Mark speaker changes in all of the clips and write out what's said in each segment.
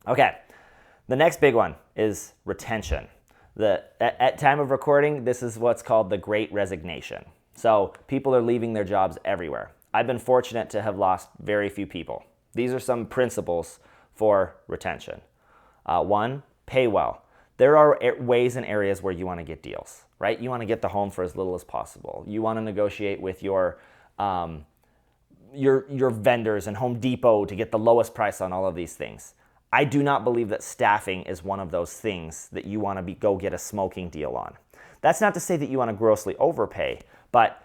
Speaker 1: Okay, the next big one is retention. At time of recording, this is what's called the Great Resignation. So people are leaving their jobs everywhere. I've been fortunate to have lost very few people. These are some principles for retention. One, pay well. There are ways and areas where you want to get deals, right? You want to get the home for as little as possible. You want to negotiate with your vendors and Home Depot to get the lowest price on all of these things. I do not believe that staffing is one of those things that you want to go get a smoking deal on. That's not to say that you want to grossly overpay, but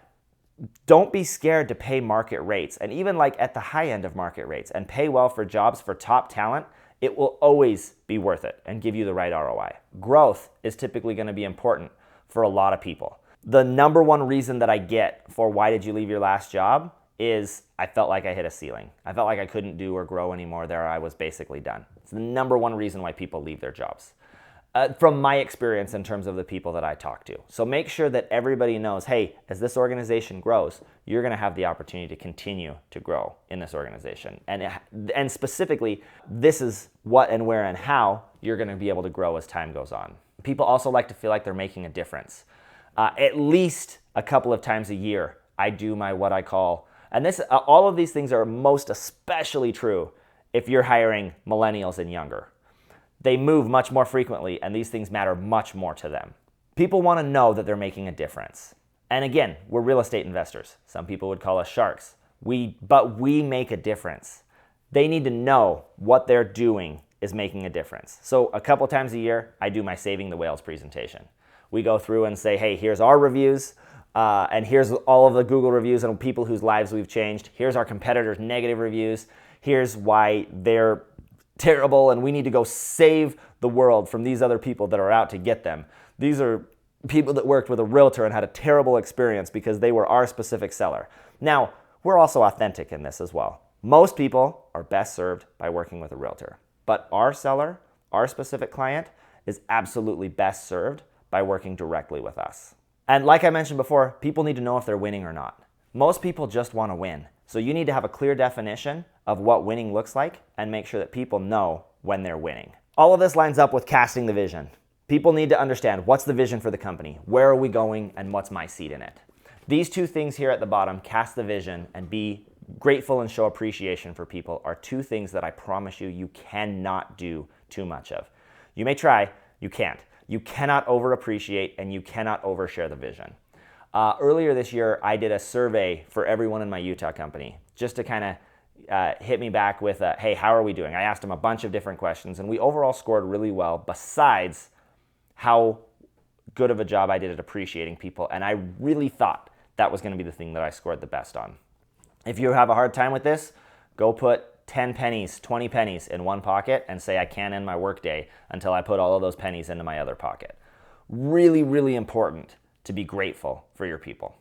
Speaker 1: don't be scared to pay market rates, and even like at the high end of market rates, and pay well for jobs for top talent. It will always be worth it and give you the right ROI. Growth is typically going to be important for a lot of people. The number one reason that I get for why did you leave your last job is I felt like I hit a ceiling. I felt like I couldn't do or grow anymore there. I was basically done. It's the number one reason why people leave their jobs. From my experience in terms of the people that I talk to. So make sure that everybody knows, hey, as this organization grows, you're going to have the opportunity to continue to grow in this organization. And specifically, this is what and where and how you're going to be able to grow as time goes on. People also like to feel like they're making a difference. At least a couple of times a year, I do my what I call, and this all of these things are most especially true if you're hiring millennials and younger. They move much more frequently, and these things matter much more to them. People want to know that they're making a difference. And again, we're real estate investors. Some people would call us sharks. But we make a difference. They need to know what they're doing is making a difference. So a couple times a year, I do my Saving the Whales presentation. We go through and say, hey, here's our reviews, and here's all of the Google reviews and people whose lives we've changed. Here's our competitors' negative reviews. Here's why they're terrible and we need to go save the world from these other people that are out to get them. These are people that worked with a realtor and had a terrible experience because they were our specific seller. Now, we're also authentic in this as well. Most people are best served by working with a realtor, but our seller, our specific client, is absolutely best served by working directly with us. And like I mentioned before, people need to know if they're winning or not. Most people just want to win. So you need to have a clear definition of what winning looks like and make sure that people know when they're winning. All of this lines up with casting the vision. People need to understand what's the vision for the company, where are we going, and what's my seat in it. These two things here at the bottom, cast the vision and be grateful and show appreciation for people, are two things that I promise you cannot do too much of. You may try, you can't. You cannot over-appreciate and you cannot overshare the vision. Earlier this year, I did a survey for everyone in my Utah company just to kind of hit me back with, hey, how are we doing? I asked them a bunch of different questions, and we overall scored really well besides how good of a job I did at appreciating people, and I really thought that was going to be the thing that I scored the best on. If you have a hard time with this, go put 10 pennies, 20 pennies in one pocket and say I can't end my workday until I put all of those pennies into my other pocket. Really, really important to be grateful for your people.